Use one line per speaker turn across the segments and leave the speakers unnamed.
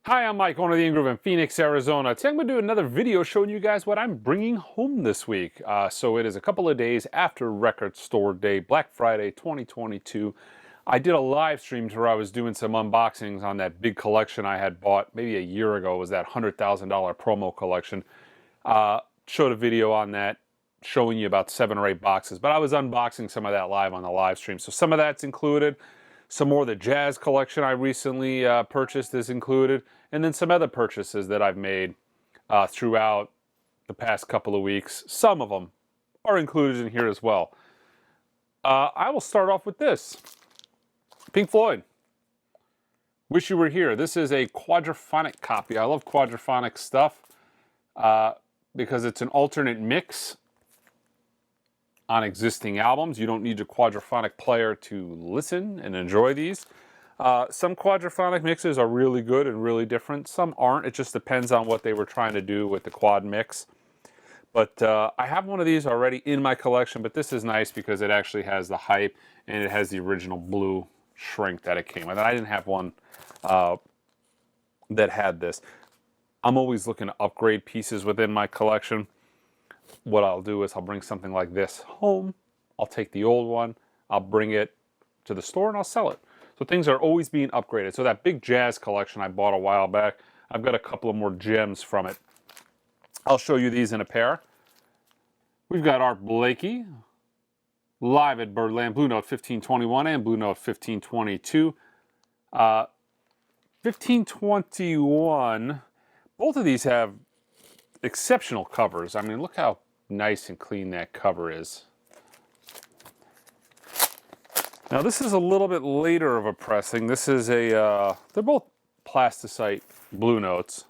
Hi, I'm Mike, owner of the In-Groove in Phoenix, Arizona. Today I'm going to do another video showing you guys what I'm bringing home this week. So it is a couple of days after Record Store Day, Black Friday 2022. I did a live stream where I was doing some unboxings on that big collection I had bought maybe a year ago. It was that $100,000 promo collection. Showed a video on that showing you about 7 or 8 boxes, but I was unboxing some of that live on the live stream. So some of that's included. Some more of the jazz collection I recently purchased is included, and then some other purchases that I've made throughout the past couple of weeks. Some of them are included in here as well. I will start off with this. Pink Floyd, Wish You Were Here. This is a quadraphonic copy. I love quadraphonic stuff because it's an alternate mix on existing albums. You don't need a quadraphonic player to listen and enjoy these. Some quadraphonic mixes are really good and really different. Some aren't. It just depends on what they were trying to do with the quad mix. But I have one of these already in my collection, but this is nice because it actually has the hype and it has the original blue shrink that it came with. I didn't have one that had this. I'm always looking to upgrade pieces within my collection. What I'll do is I'll bring something like this home. I'll take the old one, I'll bring it to the store and I'll sell it. So things are always being upgraded. So that big jazz collection I bought a while back, I've got a couple of more gems from it. I'll show you these in a pair. We've got Art Blakey, live at Birdland, Blue Note 1521 and Blue Note 1522. 1521, both of these have exceptional covers. I mean, look how nice and clean that cover is. Now this is a little bit later of a pressing. This is a, they're both plasticite Blue Notes,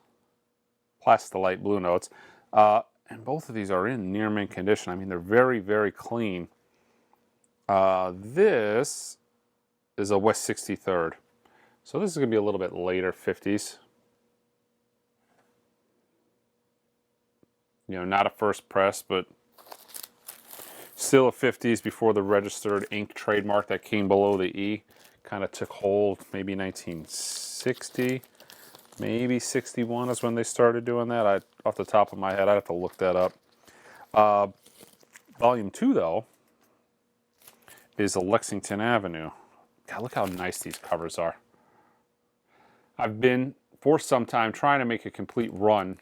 Plastilite Blue Notes, and both of these are in near mint condition. I mean, they're very, very clean. This is a West 63rd. So this is gonna be a little bit later 50s. You know, not a first press, but still a 50s before the registered ink trademark that came below the E kind of took hold. Maybe 1960, maybe 61 is when they started doing that. Off the top of my head, I'd have to look that up. Volume 2, though, is a Lexington Avenue. God, look how nice these covers are. I've been, for some time, trying to make a complete run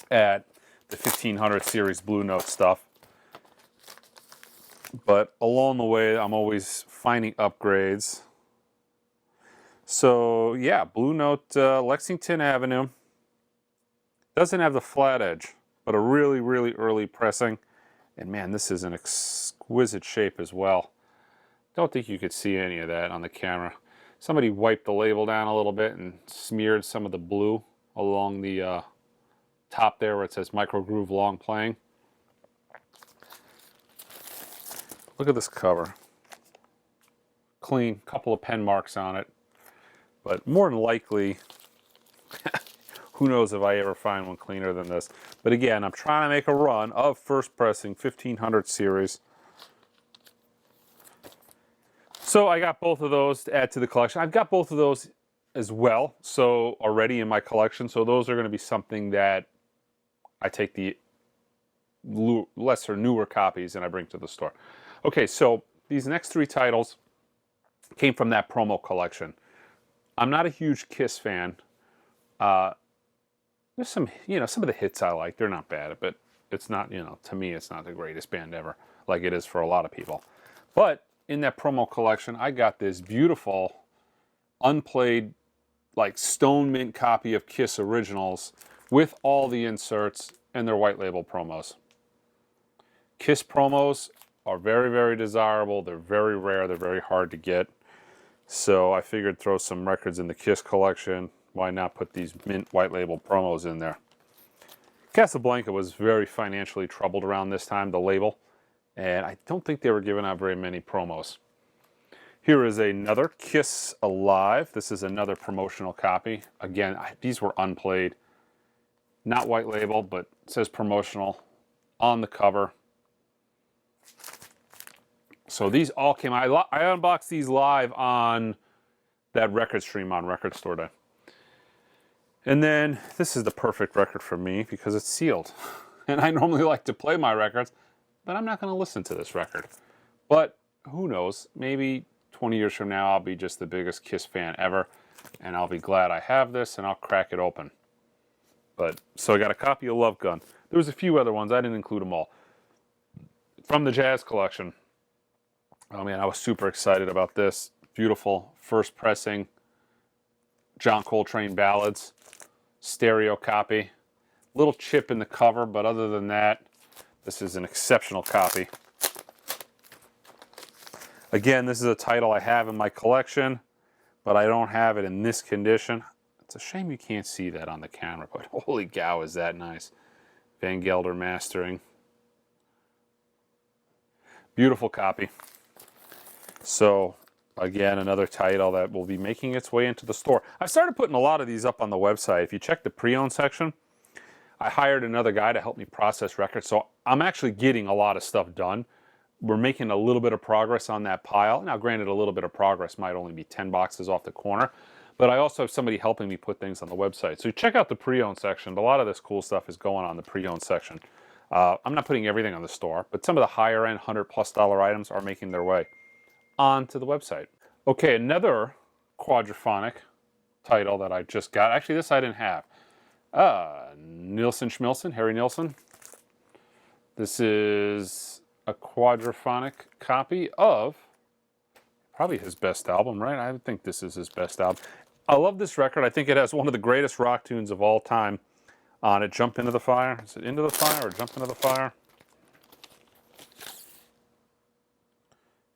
at the 1500 series Blue Note stuff. But along the way, I'm always finding upgrades. So yeah, Blue Note Lexington Avenue. Doesn't have the flat edge, but a really, really early pressing. And man, this is an exquisite shape as well. Don't think you could see any of that on the camera. Somebody wiped the label down a little bit and smeared some of the blue along the top there where it says Micro Groove Long Playing. Look at this cover. Clean, couple of pen marks on it. But more than likely, who knows if I ever find one cleaner than this. But again, I'm trying to make a run of first pressing 1500 series. So I got both of those to add to the collection. I've got both of those as well, so already in my collection. So those are going to be something that I take the lesser, newer copies and I bring to the store. Okay, so these next 3 titles came from that promo collection. I'm not a huge Kiss fan. There's some, some of the hits I like. They're not bad, but it's not, to me, it's not the greatest band ever, like it is for a lot of people. But in that promo collection, I got this beautiful, unplayed, like stone mint copy of Kiss originals with all the inserts and their white label promos. Kiss promos are very, very desirable. They're very rare. They're very hard to get. So I figured throw some records in the Kiss collection. Why not put these mint white label promos in there? Casablanca was very financially troubled around this time, the label, and I don't think they were giving out very many promos. Here is another Kiss Alive. This is another promotional copy. Again, these were unplayed. Not white label, but it says promotional on the cover. So these all came, I unboxed these live on that record stream on Record Store Day. And then this is the perfect record for me because it's sealed. And I normally like to play my records, but I'm not going to listen to this record. But who knows, maybe 20 years from now I'll be just the biggest Kiss fan ever, and I'll be glad I have this, and I'll crack it open. But so I got a copy of Love Gun. There was a few other ones, I didn't include them all. From the Jazz collection. Oh man, I was super excited about this. Beautiful first pressing John Coltrane ballads, stereo copy. Little chip in the cover, but other than that, this is an exceptional copy. Again, this is a title I have in my collection, but I don't have it in this condition. It's a shame you can't see that on the camera, but holy cow, is that nice. Van Gelder mastering. Beautiful copy. So, again, another title that will be making its way into the store. I've started putting a lot of these up on the website. If you check the pre-owned section, I hired another guy to help me process records, so I'm actually getting a lot of stuff done. We're making a little bit of progress on that pile. Now, granted, a little bit of progress might only be 10 boxes off the corner, but I also have somebody helping me put things on the website. So check out the pre-owned section. A lot of this cool stuff is going on the pre-owned section. I'm not putting everything on the store, but some of the higher-end $100+ items are making their way onto the website. Okay, another quadraphonic title that I just got. Actually, this I didn't have. Nilsson Schmilsson, Harry Nilsson. This is a quadraphonic copy of probably his best album, right? I think this is his best album. I love this record. I think it has one of the greatest rock tunes of all time on it. Jump Into the Fire. Is it Into the Fire or Jump Into the Fire?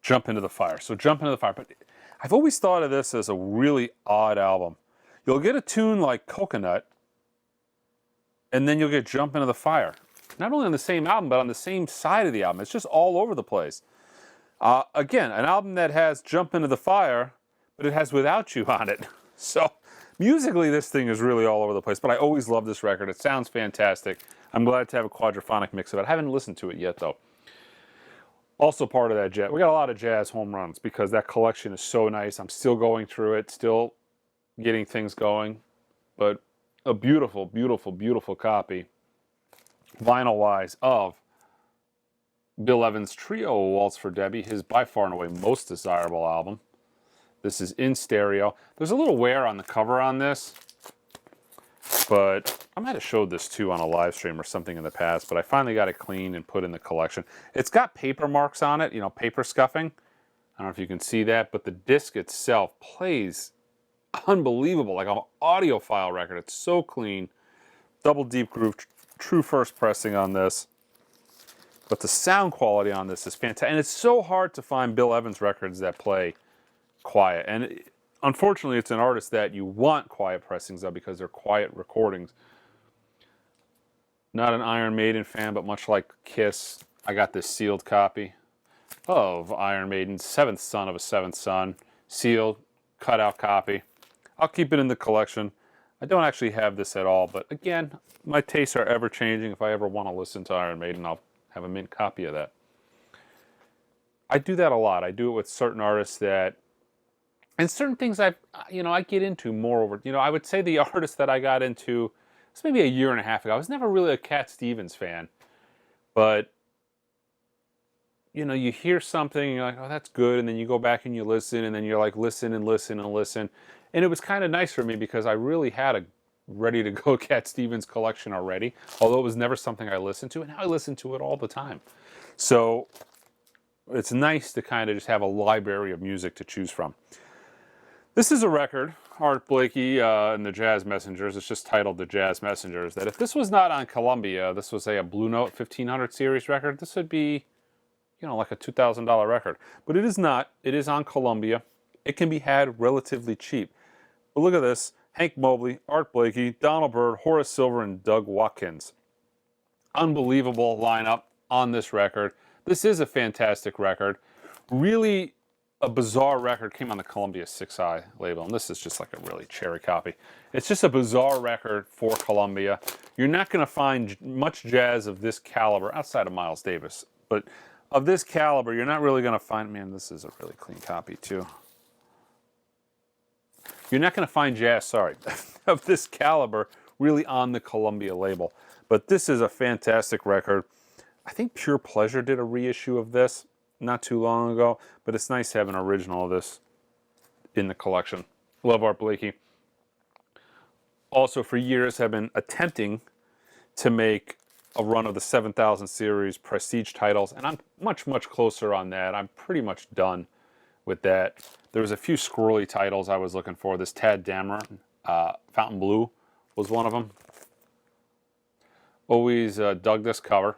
Jump Into the Fire. So Jump Into the Fire. But I've always thought of this as a really odd album. You'll get a tune like Coconut, and then you'll get Jump Into the Fire. Not only on the same album, but on the same side of the album. It's just all over the place. Again, an album that has Jump Into the Fire, but it has Without You on it. So musically, this thing is really all over the place. But I always love this record. It sounds fantastic. I'm glad to have a quadraphonic mix of it. I haven't listened to it yet, though. Also part of that jazz. We got a lot of jazz home runs because that collection is so nice. I'm still going through it, still getting things going. But a beautiful, beautiful, beautiful copy, vinyl-wise, of Bill Evans' Trio Waltz for Debbie, his by far and away most desirable album. This is in stereo. There's a little wear on the cover on this, but I might have showed this too on a live stream or something in the past, but I finally got it cleaned and put in the collection. It's got paper marks on it, you know, paper scuffing. I don't know if you can see that, but the disc itself plays unbelievable, like an audiophile record. It's so clean. Double deep groove, true first pressing on this. But the sound quality on this is fantastic. And it's so hard to find Bill Evans records that play quiet. And unfortunately, it's an artist that you want quiet pressings of because they're quiet recordings. Not an Iron Maiden fan, but much like Kiss, I got this sealed copy of Iron Maiden's Seventh Son of a Seventh Son. Sealed, cutout copy. I'll keep it in the collection. I don't actually have this at all, but again, my tastes are ever changing. If I ever want to listen to Iron Maiden, I'll have a mint copy of that. I do that a lot. I do it with certain artists that, and certain things I get into more over, I would say the artist that I got into, it's maybe a year and a half ago. I was never really a Cat Stevens fan, but you hear something, and you're like, oh, that's good, and then you go back and you listen, and then you're like, listen and listen and listen. And it was kind of nice for me because I really had a ready-to-go Cat Stevens collection already, although it was never something I listened to, and now I listen to it all the time. So it's nice to kind of just have a library of music to choose from. This is a record, Art Blakey and the Jazz Messengers. It's just titled The Jazz Messengers. That if this was not on Columbia, this was a Blue Note 1500 series record, this would be, like a $2,000 record. But it is not. It is on Columbia. It can be had relatively cheap. But look at this. Hank Mobley, Art Blakey, Donald Byrd, Horace Silver, and Doug Watkins. Unbelievable lineup on this record. This is a fantastic record. Really a bizarre record. Came on the Columbia 6i label, and this is just like a really cherry copy. It's just a bizarre record for Columbia. You're not going to find much jazz of this caliber outside of Miles Davis, but of this caliber, you're not really going to find, man, this is a really clean copy too. You're not going to find jazz, sorry. of this caliber really on the Columbia label. But this is a fantastic record. I think Pure Pleasure did a reissue of this not too long ago, but it's nice to have an original of this in the collection. Love Art Blakey. Also, for years, have been attempting to make a run of the 7000 series prestige titles, and I'm much, much closer on that. I'm pretty much done with that. There was a few squirrely titles I was looking for. This Tad Dameron, Fountain Blue was one of them. Always dug this cover.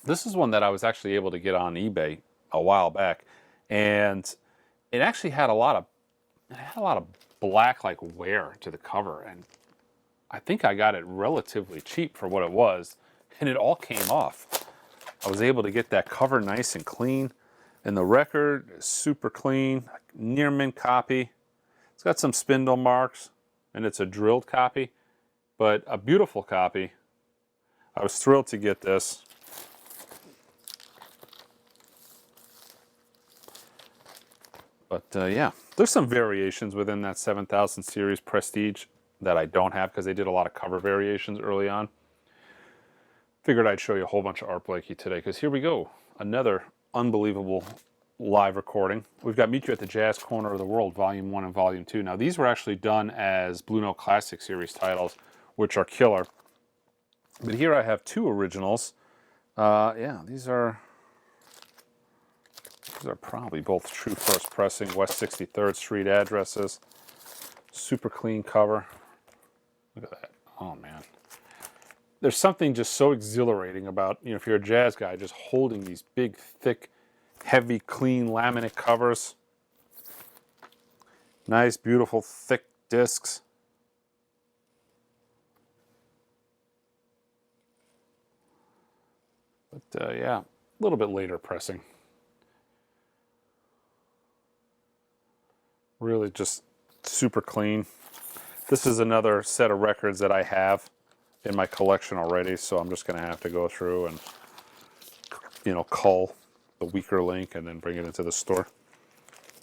This is one that I was actually able to get on eBay a while back, and it actually had a lot of black like wear to the cover, and I think I got it relatively cheap for what it was, and it all came off. I was able to get that cover nice and clean, and the record is super clean, near mint copy. It's got some spindle marks, and it's a drilled copy, but a beautiful copy. I was thrilled to get this. But yeah, there's some variations within that 7000 series prestige that I don't have because they did a lot of cover variations early on. Figured I'd show you a whole bunch of Art Blakey today because here we go. Another unbelievable live recording. We've got Meet You at the Jazz Corner of the World, Volume 1 and Volume 2. Now, these were actually done as Blue Note Classic Series titles, which are killer. But here I have two originals. Yeah, these are probably both true first pressing, West 63rd Street addresses. Super clean cover. Look at that. Oh, man. There's something just so exhilarating about, you know, if you're a jazz guy, just holding these big, thick, heavy, clean laminate covers. Nice, beautiful, thick discs. But, yeah, a little bit later pressing. Really just super clean. This is another set of records that I have in my collection already, so I'm just going to have to go through and, you know, cull the weaker link and then bring it into the store.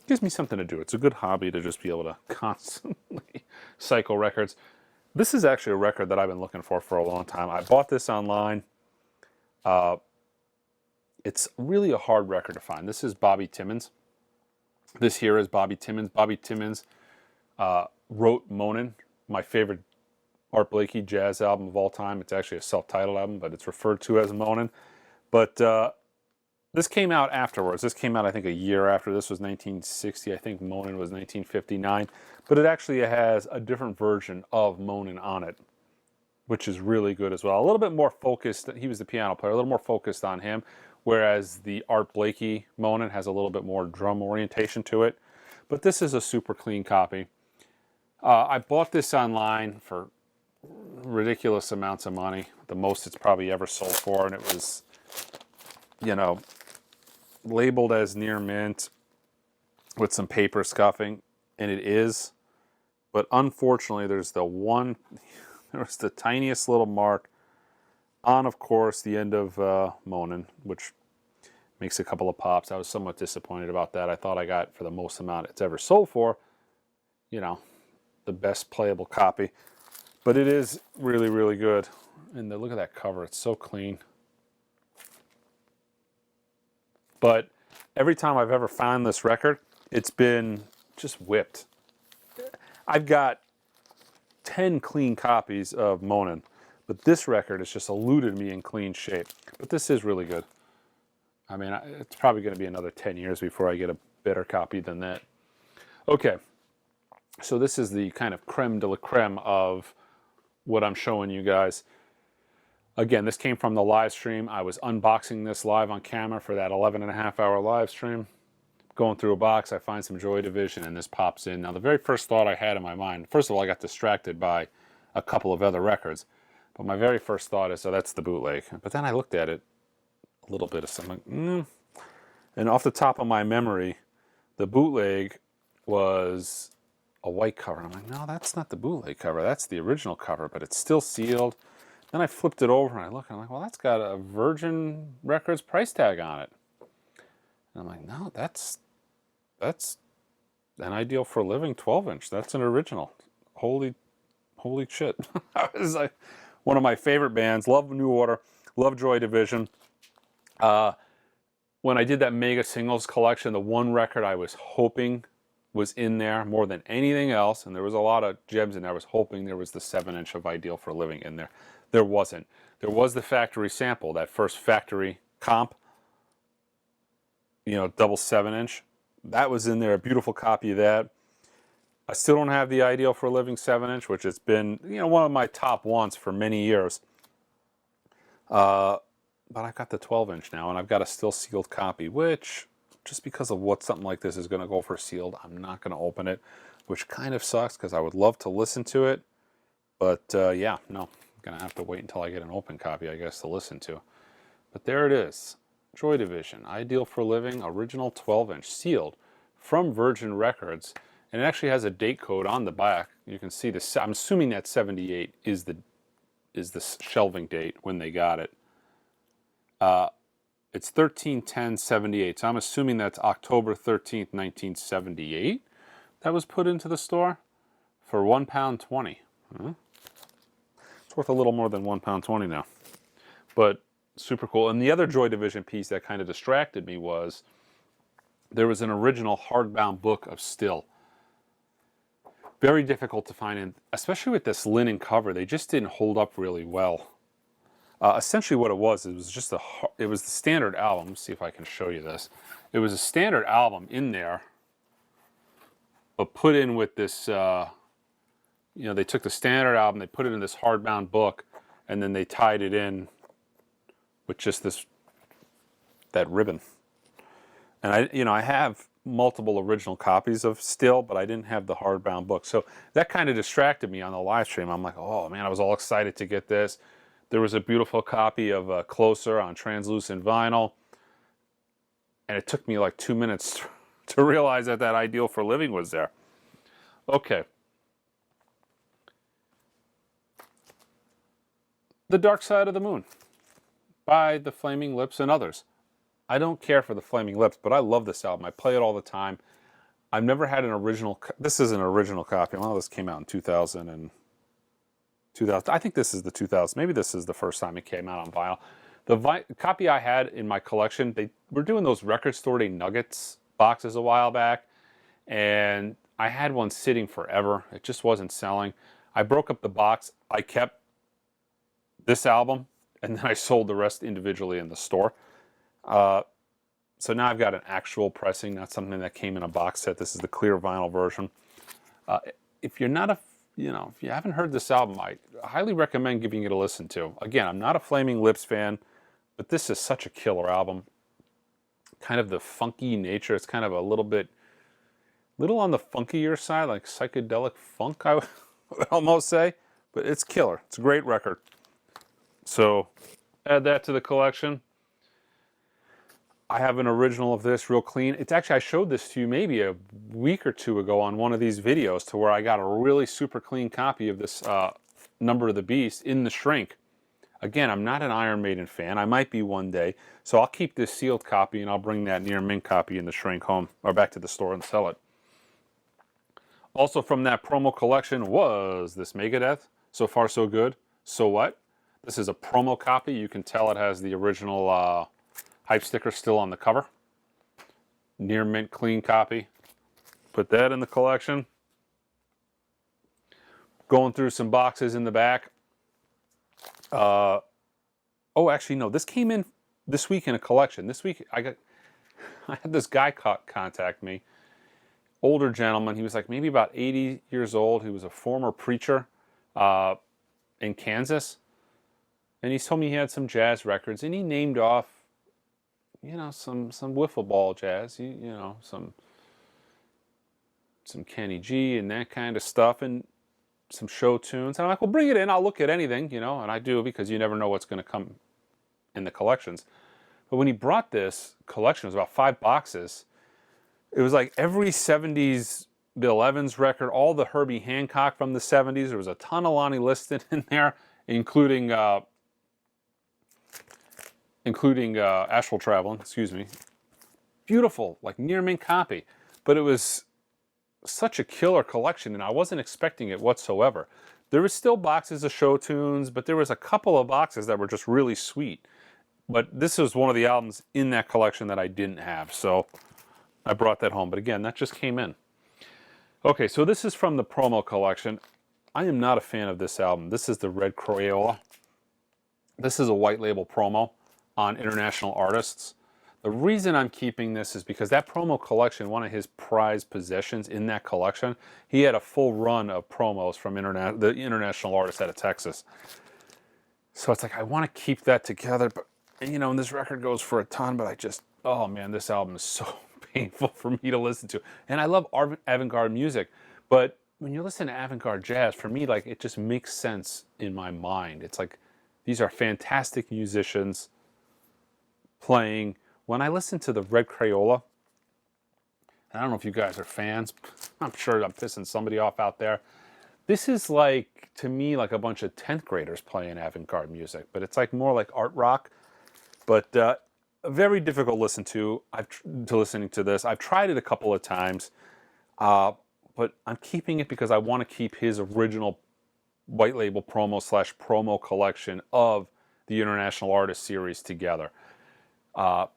Gives me something to do. It's a good hobby to just be able to constantly cycle records. This is actually a record that I've been looking for a long time. I bought this online. It's really a hard record to find. This is Bobby Timmons. This here is Bobby Timmons. Bobby Timmons wrote Moanin', my favorite Art Blakey jazz album of all time. It's actually a self-titled album, but it's referred to as Moanin'. But this came out afterwards. This came out, I think, a year after. This was 1960. I think Moanin' was 1959. But it actually has a different version of Moanin' on it, which is really good as well. A little bit more focused. He was the piano player. A little more focused on him. Whereas the Art Blakey Moanin' has a little bit more drum orientation to it. But this is a super clean copy. I bought this online for ridiculous amounts of money. The most it's probably ever sold for. And it was, you know, labeled as near mint with some paper scuffing. And it is. But unfortunately, there's the tiniest little mark on, of course, the end of Moanin', which makes a couple of pops. I was somewhat disappointed about that. I thought I got, for the most amount it's ever sold for, you know, the best playable copy. But it is really, really good. And look at that cover. It's so clean. But every time I've ever found this record, it's been just whipped. I've got 10 clean copies of Moanin'. But this record has just eluded me in clean shape. But this is really good. I mean, it's probably going to be another 10 years before I get a better copy than that. Okay, so this is the kind of creme de la creme of what I'm showing you guys. Again, this came from the live stream. I was unboxing this live on camera for that 11.5-hour live stream. Going through a box, I find some Joy Division, and this pops in. Now, the very first thought I had in my mind, first of all, I got distracted by a couple of other records. But my very first thought is, oh, that's the bootleg. But then I looked at it a little bit of something. And off the top of my memory, the bootleg was a white cover. And I'm like, no, that's not the bootleg cover. That's the original cover, but it's still sealed. Then I flipped it over and I look, and I'm like, well, that's got a Virgin Records price tag on it. And I'm like, no, that's an Ideal for a Living 12-inch. That's an original. Holy Holy shit. That was like one of my favorite bands. Love New Order. Love Joy Division. When I did that mega singles collection, the one record I was hoping was in there more than anything else, and there was a lot of gems in there. I was hoping there was the 7-inch of Ideal for Living in there. There wasn't. There was the factory sample, that first factory comp, you know, double 7-inch. That was in there, a beautiful copy of that. I still don't have the Ideal for Living 7-inch, which has been, you know, one of my top wants for many years. But I've got the 12-inch now, and I've got a still sealed copy, which, just because of what something like this is going to go for sealed, I'm not going to open it, which kind of sucks because I would love to listen to it. But yeah, no, I'm going to have to wait until I get an open copy, I guess, to listen to. But there it is. Joy Division, Ideal for Living, original 12-inch, sealed from Virgin Records. And it actually has a date code on the back. You can see this. I'm assuming that 78 is the shelving date when they got it. It's 13/10/78, so I'm assuming that's October 13th, 1978. That was put into the store for £1.20. It's worth a little more than £1.20 now, but super cool. And the other Joy Division piece that kind of distracted me was there was an original hardbound book of Still. Very difficult to find, and especially with this linen cover, they just didn't hold up really well. Essentially what it was just it was the standard album. Let's see if I can show you this. It was a standard album in there, but put in with this, you know, they took the standard album, they put it in this hardbound book, and then they tied it in with just that ribbon. And I have multiple original copies of Still, but I didn't have the hardbound book. So that kind of distracted me on the live stream. I'm like, oh man, I was all excited to get this. There was a beautiful copy of Closer on translucent vinyl. And it took me like 2 minutes to realize that Ideal for Living was there. Okay. The Dark Side of the Moon by the Flaming Lips and others. I don't care for the Flaming Lips, but I love this album. I play it all the time. I've never had an original. This is an original copy. Well, this came out in 2000. I think this is the 2000. Maybe this is the first time it came out on vinyl. The copy I had in my collection, they were doing those Record Store Day Nuggets boxes a while back, and I had one sitting forever. It just wasn't selling. I broke up the box. I kept this album, and then I sold the rest individually in the store. So now I've got an actual pressing, not something that came in a box set. This is the clear vinyl version. If you're not if you haven't heard this album, I highly recommend giving it a listen to. Again, I'm not a Flaming Lips fan, but this is such a killer album. Kind of the funky nature. It's kind of a little on the funkier side, like psychedelic funk, I would almost say. But it's killer. It's a great record. So add that to the collection. I have an original of this, real clean. It's actually, I showed this to you maybe a week or two ago on one of these videos, to where I got a really super clean copy of this Number of the Beast in the shrink. Again, I'm not an Iron Maiden fan. I might be one day. So I'll keep this sealed copy, and I'll bring that near mint copy in the shrink home, or back to the store and sell it. Also from that promo collection was this Megadeth, So Far So Good, So What? This is a promo copy. You can tell it has the original hype sticker still on the cover. Near mint clean copy. Put that in the collection. Going through some boxes in the back. Oh, actually, no. This came in this week in a collection. This week, I had this guy contact me. Older gentleman. He was like maybe about 80 years old. He was a former preacher in Kansas. And he told me he had some jazz records. And he named off, some wiffle ball jazz. Some Kenny G and that kind of stuff. And some show tunes. And I'm like, well, bring it in. I'll look at anything, and I do, because you never know what's going to come in the collections. But when he brought this collection, it was about 5 boxes. It was like every 70s Bill Evans record, all the Herbie Hancock from the 70s. There was a ton of Lonnie Liston in there, including Astral Traveling, excuse me. Beautiful, like near mint copy. But it was such a killer collection, and I wasn't expecting it whatsoever. There was still boxes of show tunes, but there was a couple of boxes that were just really sweet. But this was one of the albums in that collection that I didn't have, so I brought that home. But again, that just came in. Okay, so this is from the promo collection. I am not a fan of this album. This is the Red Crayola. This is a white label promo on international artists. The reason I'm keeping this is because that promo collection, one of his prized possessions in that collection, he had a full run of promos from the international artists out of Texas. So it's like, I want to keep that together, but you know, and this record goes for a ton, but I just, oh man, this album is so painful for me to listen to. And I love avant-garde music, but when you listen to avant-garde jazz, for me, like, it just makes sense in my mind. It's like, these are fantastic musicians playing. When I listen to the Red Crayola, I don't know if you guys are fans, I'm sure I'm pissing somebody off out there. This is like, to me, like a bunch of 10th graders playing avant-garde music, but it's like more like art rock, but very difficult listen to listening to this. I've tried it a couple of times, but I'm keeping it because I want to keep his original white label promo collection of the International Artist Series together. A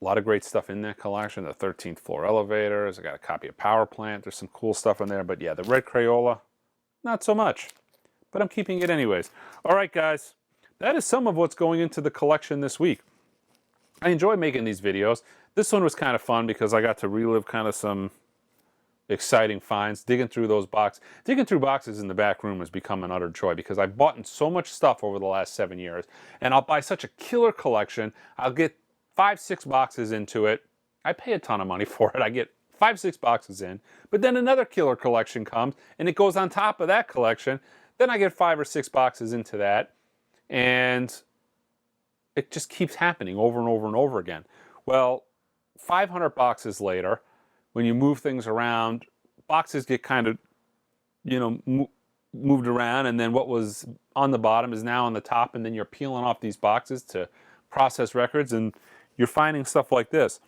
lot of great stuff in that collection. The 13th Floor Elevators. I got a copy of Power Plant. There's some cool stuff in there. But yeah, the Red Crayola, not so much. But I'm keeping it anyways. All right, guys. That is some of what's going into the collection this week. I enjoy making these videos. This one was kind of fun because I got to relive kind of some exciting finds. Digging through boxes in the back room has become an utter joy because I've bought so much stuff over the last 7 years. And I'll buy such a killer collection. I'll get 5-6 boxes into it. I pay a ton of money for it. I get 5-6 boxes in, but then another killer collection comes and it goes on top of that collection. Then I get 5 or 6 boxes into that, and it just keeps happening over and over and over again. Well, 500 boxes later, when you move things around, boxes get kind of, you know, moved around, and then what was on the bottom is now on the top, and then you're peeling off these boxes to process records, and you're finding stuff like this.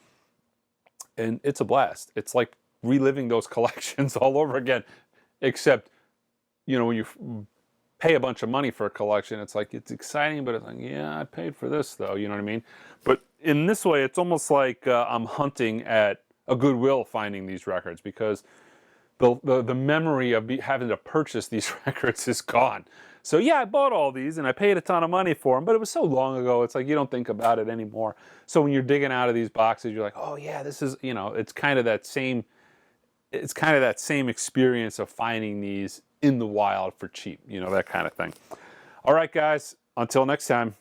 And it's a blast. It's like reliving those collections all over again, except, you know, when you pay a bunch of money for a collection, it's like, it's exciting, but it's like, yeah, I paid for this though, you know what I mean? But in this way, it's almost like I'm hunting at a Goodwill finding these records, because the memory of having to purchase these records is gone. So yeah, I bought all these and I paid a ton of money for them, but it was so long ago, it's like you don't think about it anymore. So when you're digging out of these boxes, you're like, oh yeah, this is, you know, it's kind of that same experience of finding these in the wild for cheap, you know, that kind of thing. All right, guys, until next time.